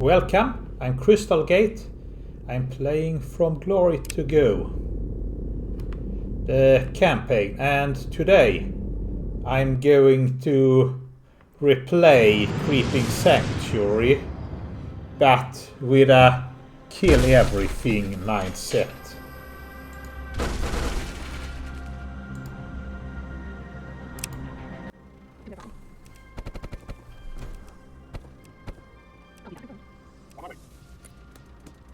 Welcome, I'm Crystal Gate. I'm playing From Glory to Go, the campaign, and today I'm going to replay Creeping Sanctuary, but with a kill everything mindset.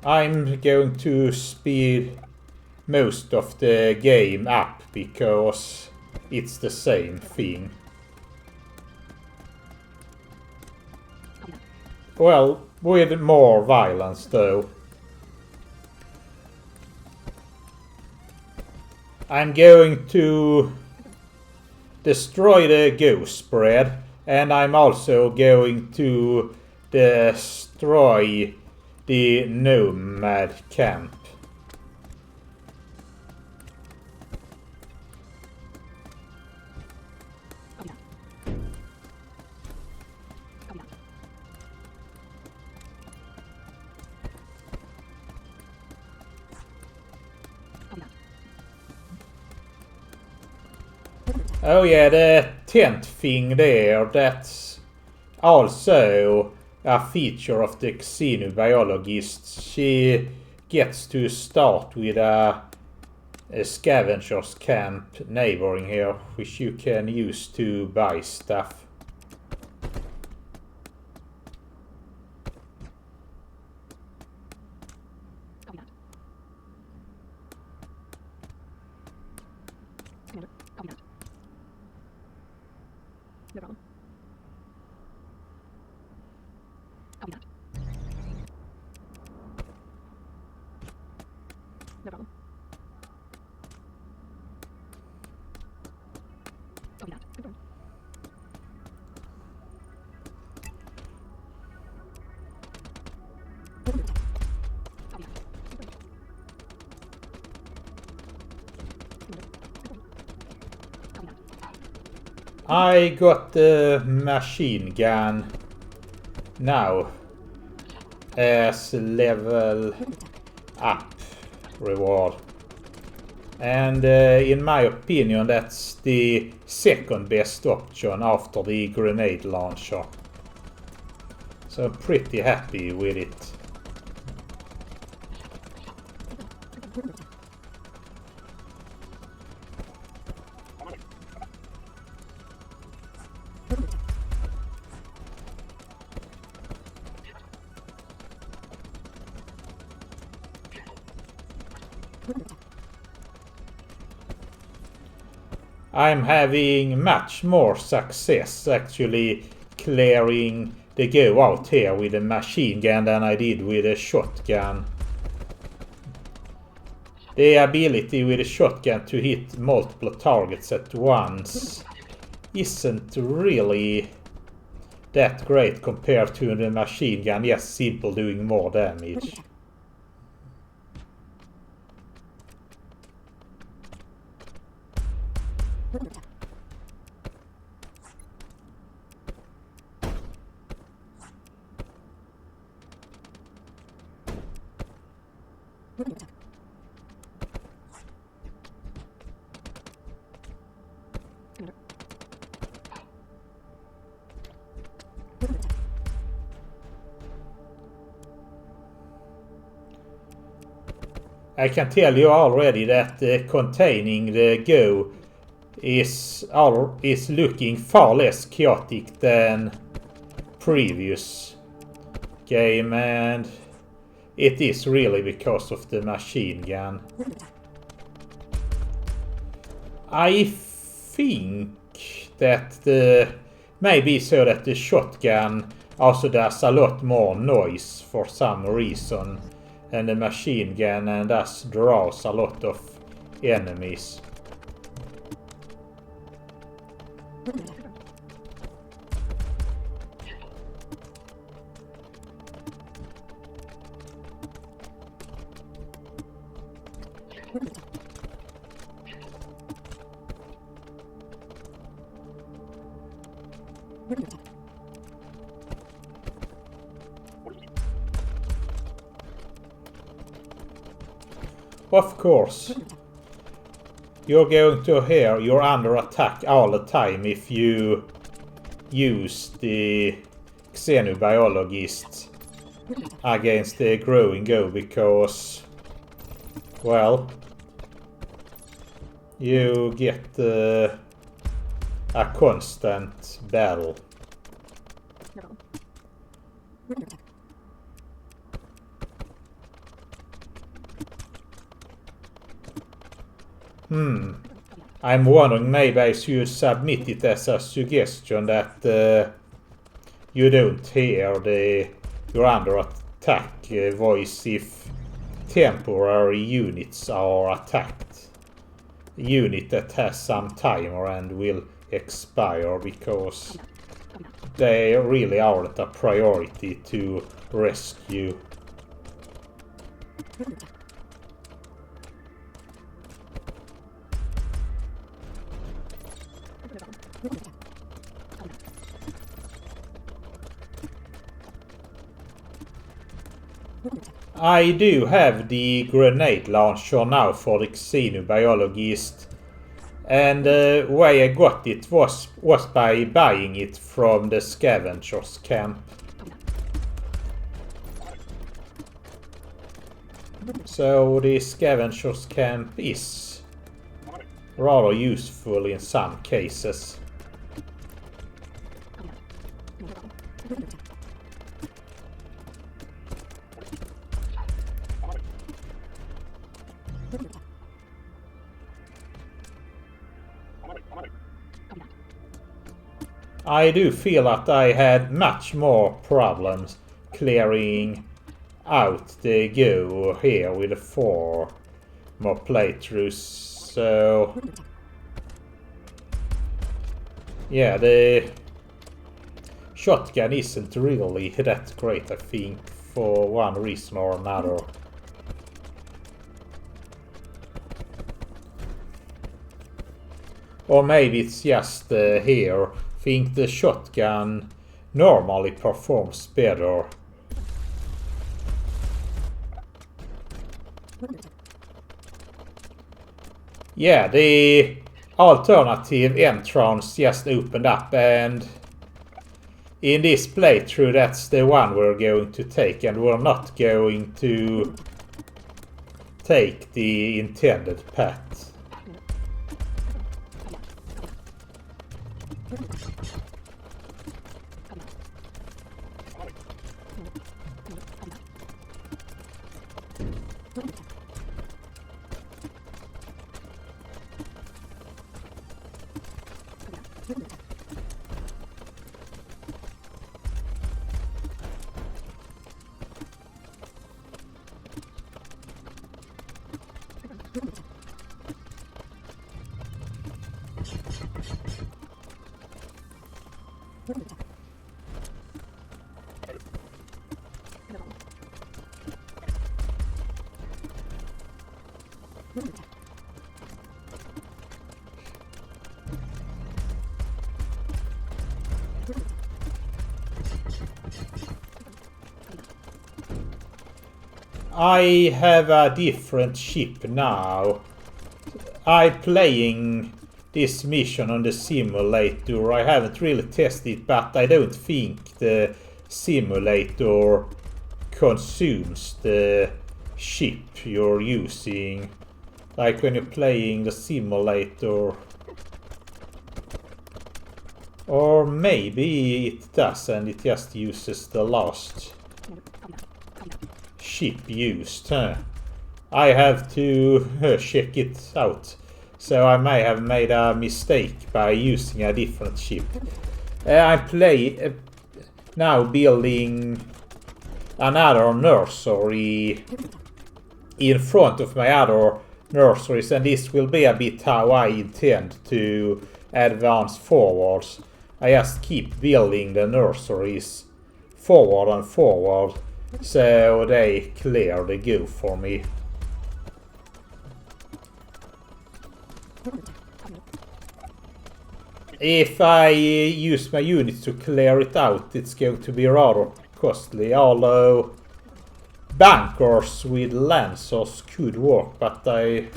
I'm going to speed most of the game up because it's the same thing. Well, with more violence though. I'm going to destroy the ghost spread, and I'm also going to destroy the nomad camp. Oh yeah, the tent thing there, that's also a feature of the xenobiologist. She gets to start with a scavenger's camp neighboring here, which you can use to buy stuff. I got the machine gun now as level up reward, and in my opinion that's the second best option after the grenade launcher, so I'm pretty happy with it. I'm having much more success actually clearing the go out here with a machine gun than I did with a shotgun. The ability with a shotgun to hit multiple targets at once isn't really that great compared to the machine gun, just simple doing more damage. I can tell you already that containing the Go is looking far less chaotic than previous game, and it is really because of the machine gun. I think that maybe so that the shotgun also does a lot more noise for some reason, and the machine gun and thus draws a lot of enemies. Of course. You're going to hear you're under attack all the time if you use the xenobiologist against the growing go, because, well, you get a constant battle. I'm wondering, maybe I should submit it as a suggestion that you don't hear the you're under attack voice if temporary units are attacked. A unit that has some timer and will expire, because they really aren't a priority to rescue. I do have the grenade launcher now for the xenobiologist, and the way I got it was by buying it from the scavengers camp. So the scavengers camp is rather useful in some cases. I do feel that I had much more problems clearing out the go here with 4 more playthroughs, so yeah, the shotgun isn't really that great, I think, for one reason or another. Or maybe it's just here. I think the shotgun normally performs better. Yeah, the alternative entrance just opened up, and in this playthrough that's the one we're going to take, and we're not going to take the intended path. I have a different ship now. I'm playing this mission on the simulator. I haven't really tested it, but I don't think the simulator consumes the ship you're using. Like when you're playing the simulator. Or maybe it does and it just uses the last ship used. I have to check it out. So I may have made a mistake by using a different ship. I'm now building another nursery in front of my other nurseries, and this will be a bit how I intend to advance forwards. I just keep building the nurseries forward and forward, so they clear the go for me. If I use my units to clear it out, it's going to be rather costly, although bunkers with lancers could work, but I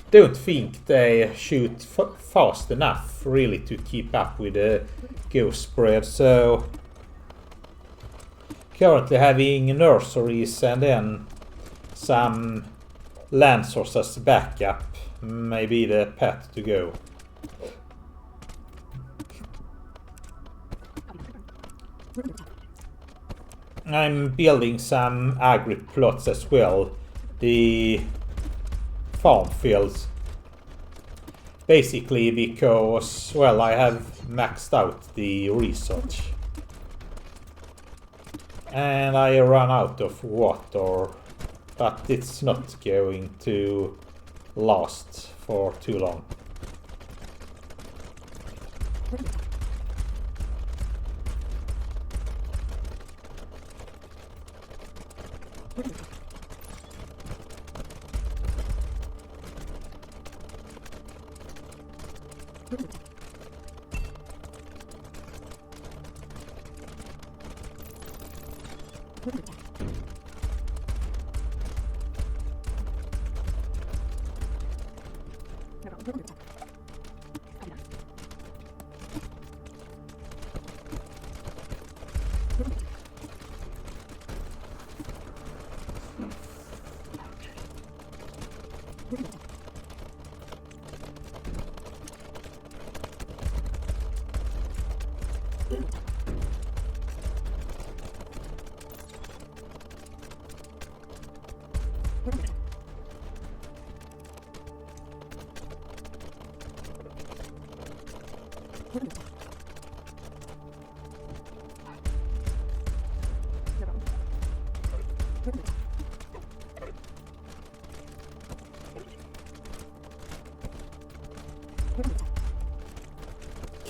don't think they shoot fast enough really to keep up with the ghost spread. So currently having nurseries and then some lancers as backup may be the path to go. I'm building some agri plots as well. The farm fields. Basically because, well, I have maxed out the research. And I run out of water. But it's not going to last for too long.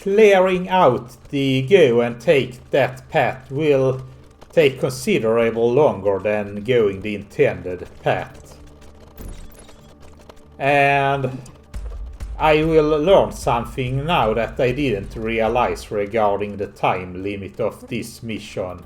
Clearing out the go and take that path will take considerable longer than going the intended path. And I will learn something now that I didn't realize regarding the time limit of this mission.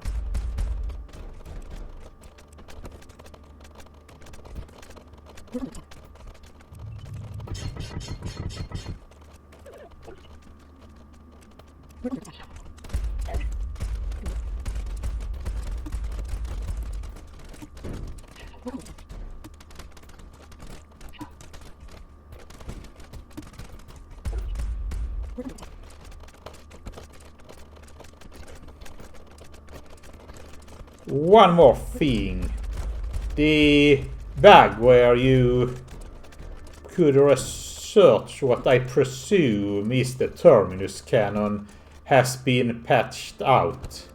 One more thing. The bag where you could research what I presume is the terminus cannon has been patched out.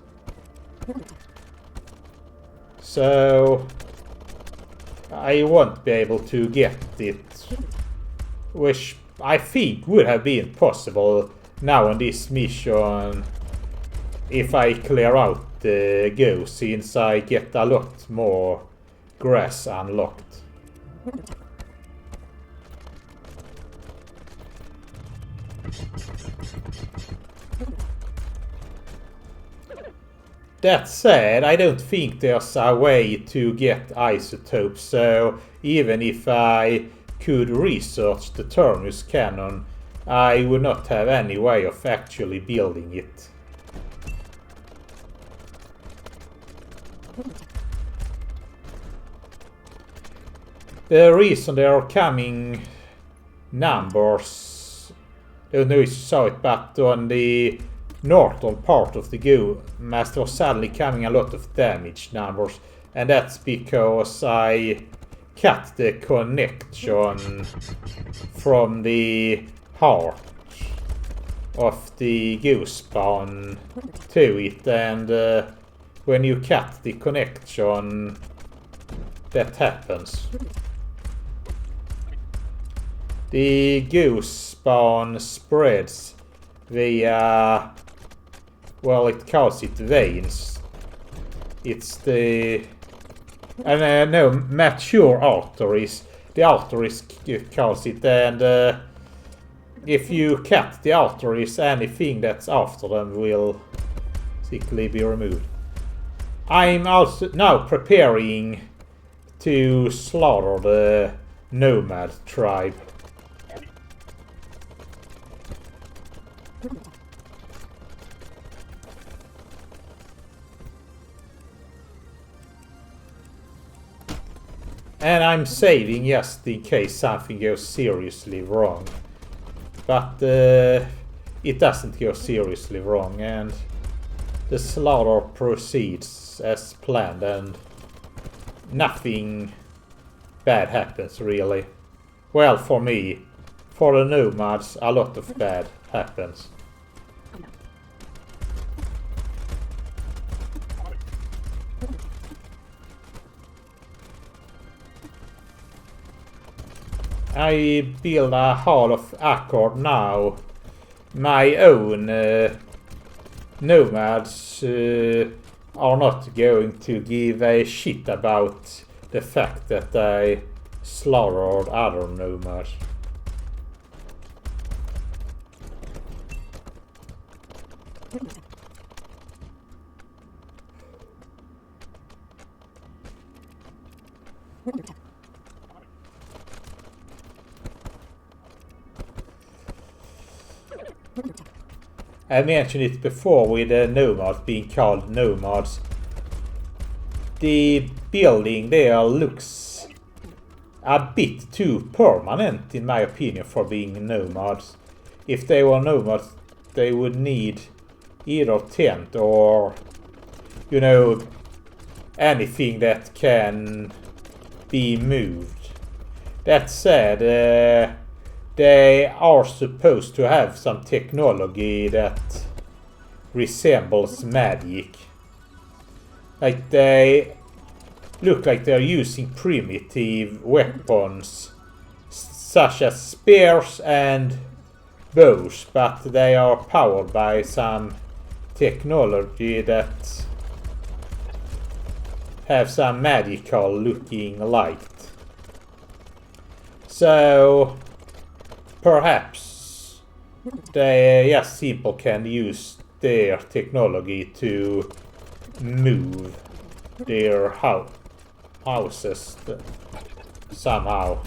So I won't be able to get it, which I think would have been possible now on this mission if I clear out the go, since I get a lot more grass unlocked. That said, I don't think there's a way to get isotopes, so even if I could research the terminus cannon, I would not have any way of actually building it. The reason there are coming numbers, I don't know if you saw it, but on the northern part of the go map there was suddenly coming a lot of damage numbers, and that's because I cut the connection from the heart of the go spawn to it, and when you cut the connection that happens. The goose spawn spreads via, well, it calls it veins. It's the, no, mature arteries. The arteries calls it, and if you cut the arteries, anything that's after them will basically be removed. I'm also now preparing to slaughter the nomad tribe. And I'm saving just in case something goes seriously wrong. But it doesn't go seriously wrong, and the slaughter proceeds as planned, and nothing bad happens really. Well, for me. For the nomads, a lot of bad happens. I build a Hall of Accord now. My own nomads are not going to give a shit about the fact that I slaughtered other nomads. I mentioned it before with the nomads being called nomads. The building there looks a bit too permanent in my opinion for being nomads. If they were nomads, they would need either tent or, you know, anything that can be moved. That said, they are supposed to have some technology that resembles magic. Like they look like they're using primitive weapons such as spears and bows, but they are powered by some technology that have some magical looking light. So perhaps they just people can use their technology to move their houses somehow.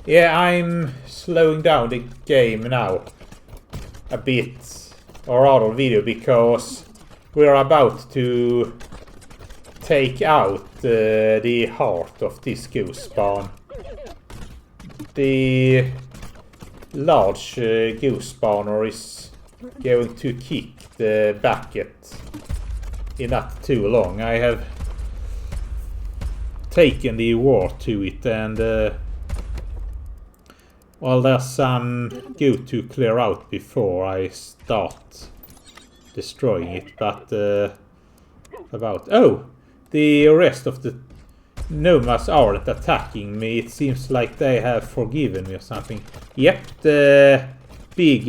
Yeah, I'm slowing down the game now a bit, or rather video, because we're about to take out the heart of this ghost spawn. The large ghost spawner is going to kick the bucket in not too long. I have taken the war to it, and well, there's some good to clear out before I start destroying it, but the rest of the nomads aren't attacking me. It seems like they have forgiven me or something. Yep, the big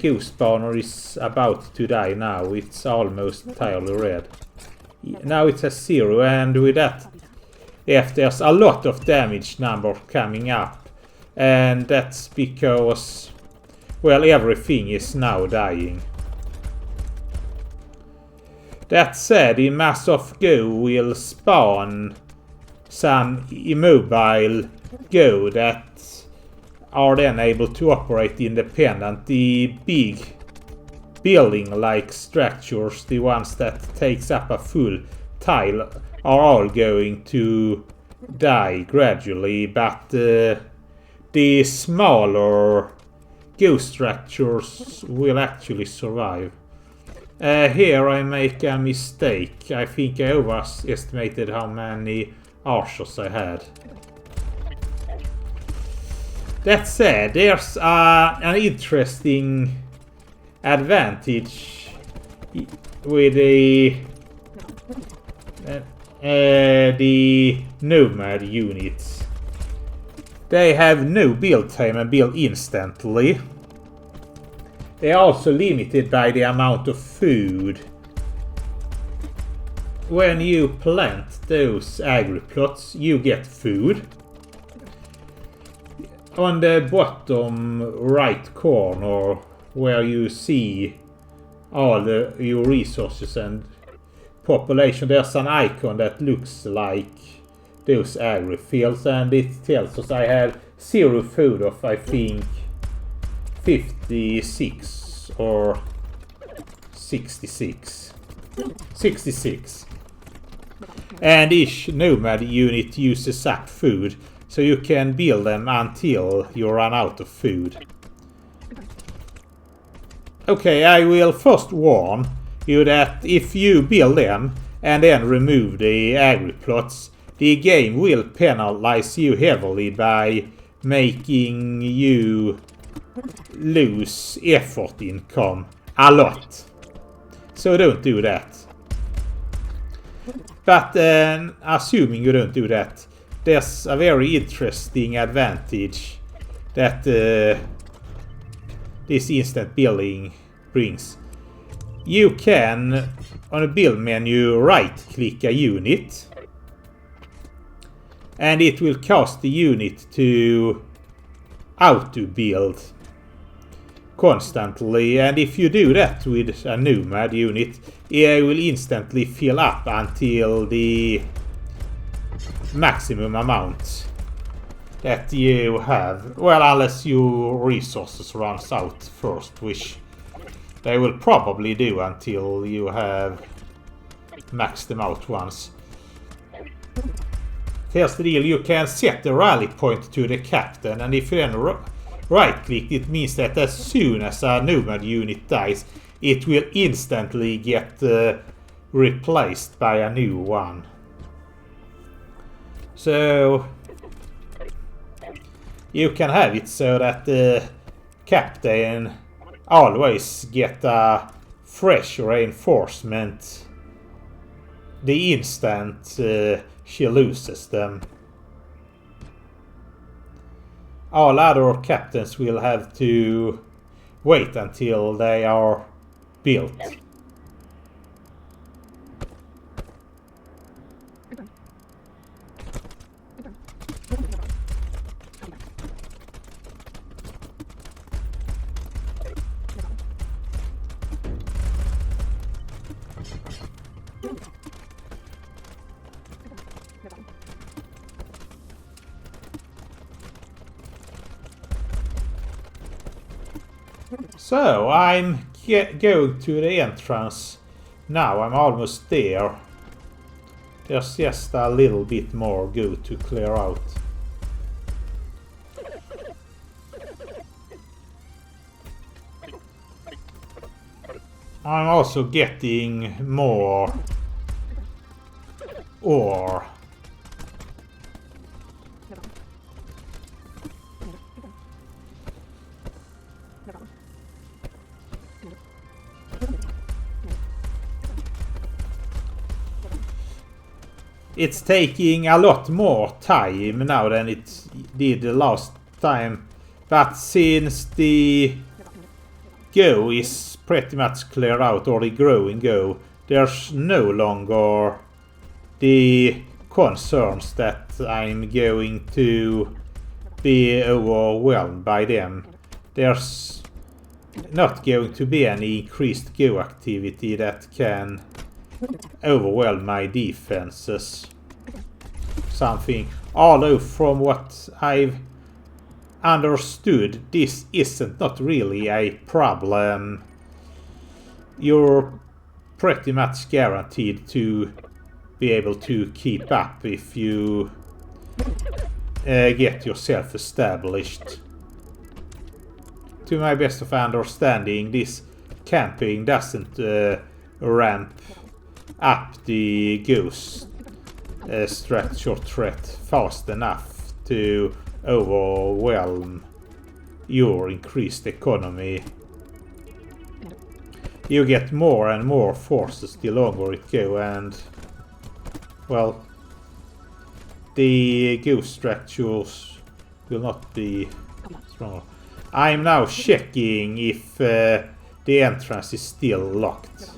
ghost spawner is about to die now. It's almost entirely red. Now it's a 0, and with that, if there's a lot of damage number coming up, and that's because, well, everything is now dying. That said, the Mass of Go will spawn some immobile Go that are then able to operate independent. The big building-like structures, the ones that takes up a full tile, are all going to die gradually, but the smaller ghost structures will actually survive. Here I make a mistake. I think I overestimated how many archers I had. That said, there's an interesting advantage with the nomad units. They have no build time and build instantly. They are also limited by the amount of food. When you plant those agri-plots, you get food. On the bottom right corner where you see all your resources and population, there's an icon that looks like those agri fields, and it tells us I have 0 food of, I think, 56 or 66. 66. And each nomad unit uses up food, so you can build them until you run out of food. Okay, I will first warn you that if you build them and then remove the agri plots, the game will penalize you heavily by making you lose effort income a lot. So don't do that. But assuming you don't do that, there's a very interesting advantage that this instant building brings. You can, on a build menu, right click a unit, and it will cause the unit to auto build constantly, and if you do that with a nomad unit, it will instantly fill up until the maximum amount that you have. Well, unless your resources runs out first, which they will probably do until you have maxed them out once. Here's the deal, you can set the rally point to the captain, and if you then right click, it means that as soon as a nomad unit dies, it will instantly get replaced by a new one. So you can have it so that the captain always get a fresh reinforcement the instant she loses them. All other captains will have to wait until they are built. So I'm going to the entrance now. I'm almost there. There's just a little bit more go to clear out. I'm also getting more ore. It's taking a lot more time now than it did the last time, but since the go is pretty much cleared out, or the growing go, there's no longer the concerns that I'm going to be overwhelmed by them. There's not going to be any increased go activity that can overwhelm my defenses. Something, although from what I've understood, this isn't not really a problem. You're pretty much guaranteed to be able to keep up if you get yourself established. To my best of understanding, this camping doesn't ramp up the ghost structure threat fast enough to overwhelm your increased economy. You get more and more forces the longer it goes, and well, the ghost structures will not be stronger. I'm now checking if the entrance is still locked.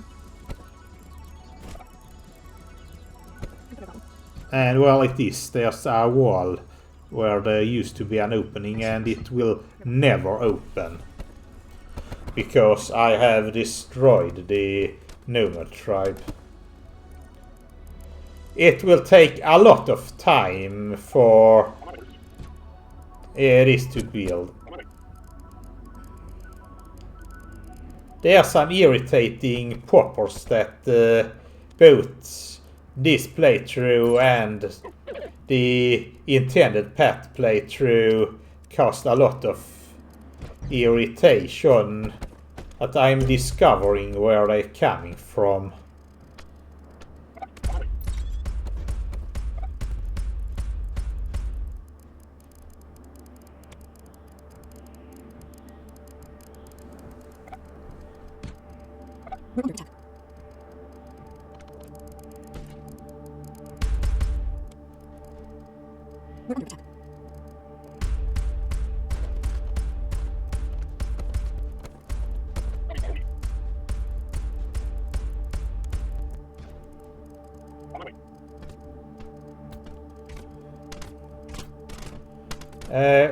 And well, it is. There's a wall where there used to be an opening, and it will never open because I have destroyed the nomad tribe. It will take a lot of time for this to build. There are some irritating poppers that both this playthrough and the intended path playthrough caused a lot of irritation that I'm discovering where they're coming from.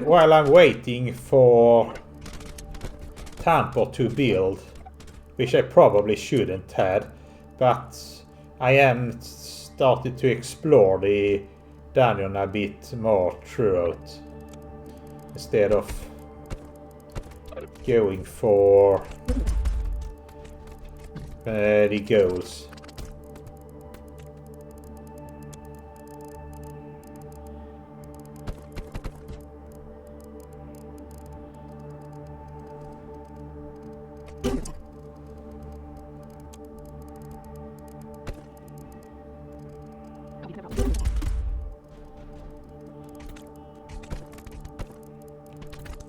While I'm waiting for temple to build, which I probably shouldn't have, but I am started to explore the dungeon a bit more throughout, instead of going for the goals.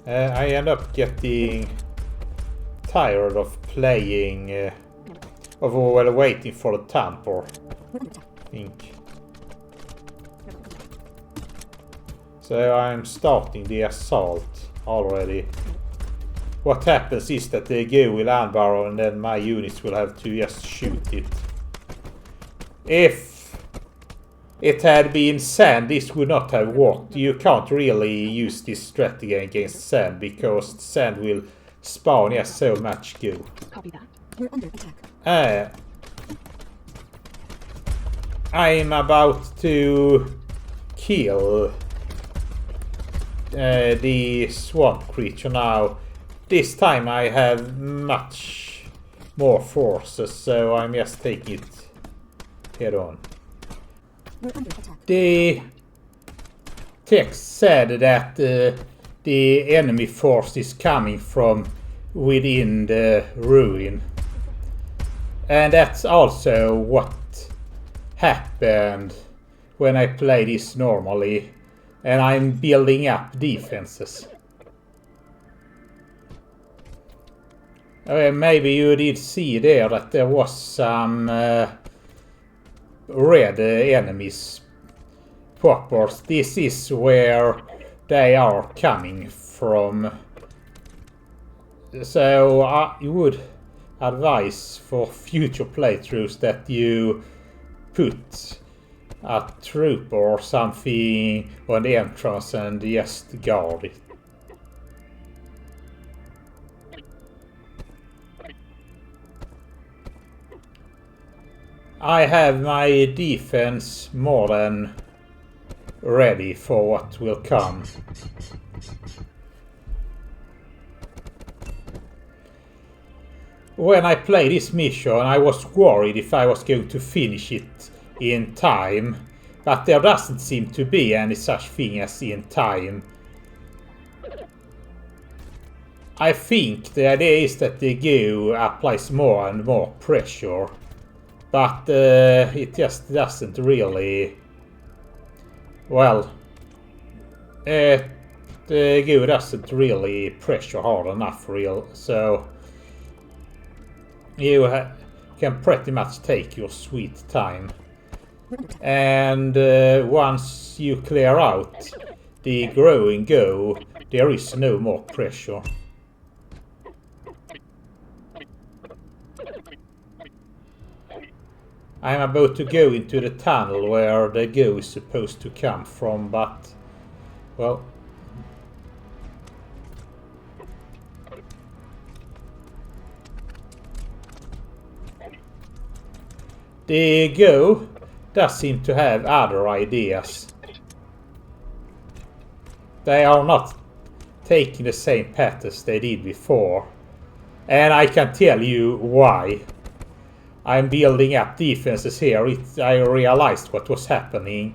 I end up getting tired of playing, waiting for the temple, I think. So I'm starting the assault already. What happens is that they go with Anbarrow and then my units will have to just shoot it. If it had been sand, this would not have worked. You can't really use this strategy against sand because sand will spawn so much goo. Copy that. You're under attack. I'm about to kill the swamp creature now. This time I have much more forces, so I'm just taking it head on. The text said that the enemy force is coming from within the ruin. And that's also what happened when I play this normally. And I'm building up defenses. Maybe you did see there that there was some red enemies poppers. This is where they are coming from. So I would advise for future playthroughs that you put a trooper or something on the entrance and just guard it. I have my defense more than ready for what will come. When I played this mission, I was worried if I was going to finish it in time, but there doesn't seem to be any such thing as in time. I think the idea is that the goo applies more and more pressure, but it just doesn't really... Well, the goo doesn't really pressure hard enough, so you can pretty much take your sweet time. And once you clear out the growing goo, there is no more pressure. I'm about to go into the tunnel where the goo is supposed to come from, but Well. The Go does seem to have other ideas. They are not taking the same path as they did before. And I can tell you why. I'm building up defenses here. I realized what was happening.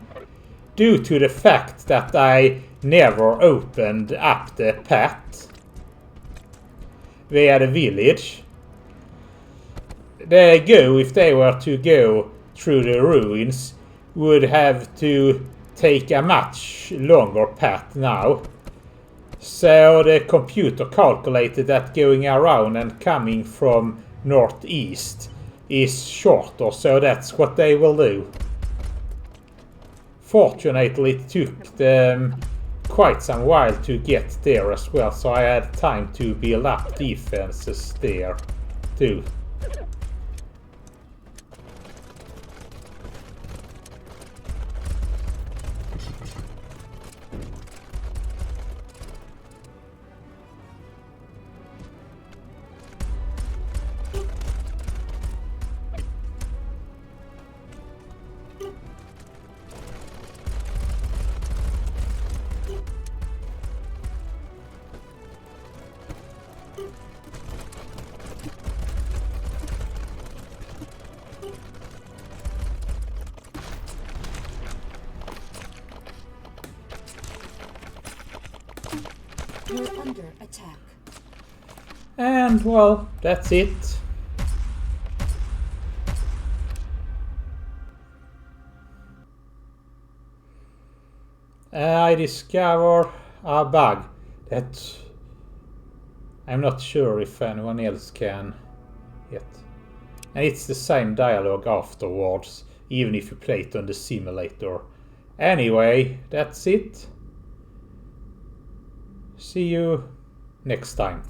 Due to the fact that I never opened up the path via the village. The Go, if they were to go through the ruins, would have to take a much longer path now. So the computer calculated that going around and coming from northeast is shorter, so that's what they will do. Fortunately, it took them quite some while to get there as well, so I had time to build up defenses there too. You're under attack. And well, that's it. I discover a bug that I'm not sure if anyone else can yet. And it's the same dialogue afterwards, even if you play it on the simulator. Anyway, that's it. See you next time.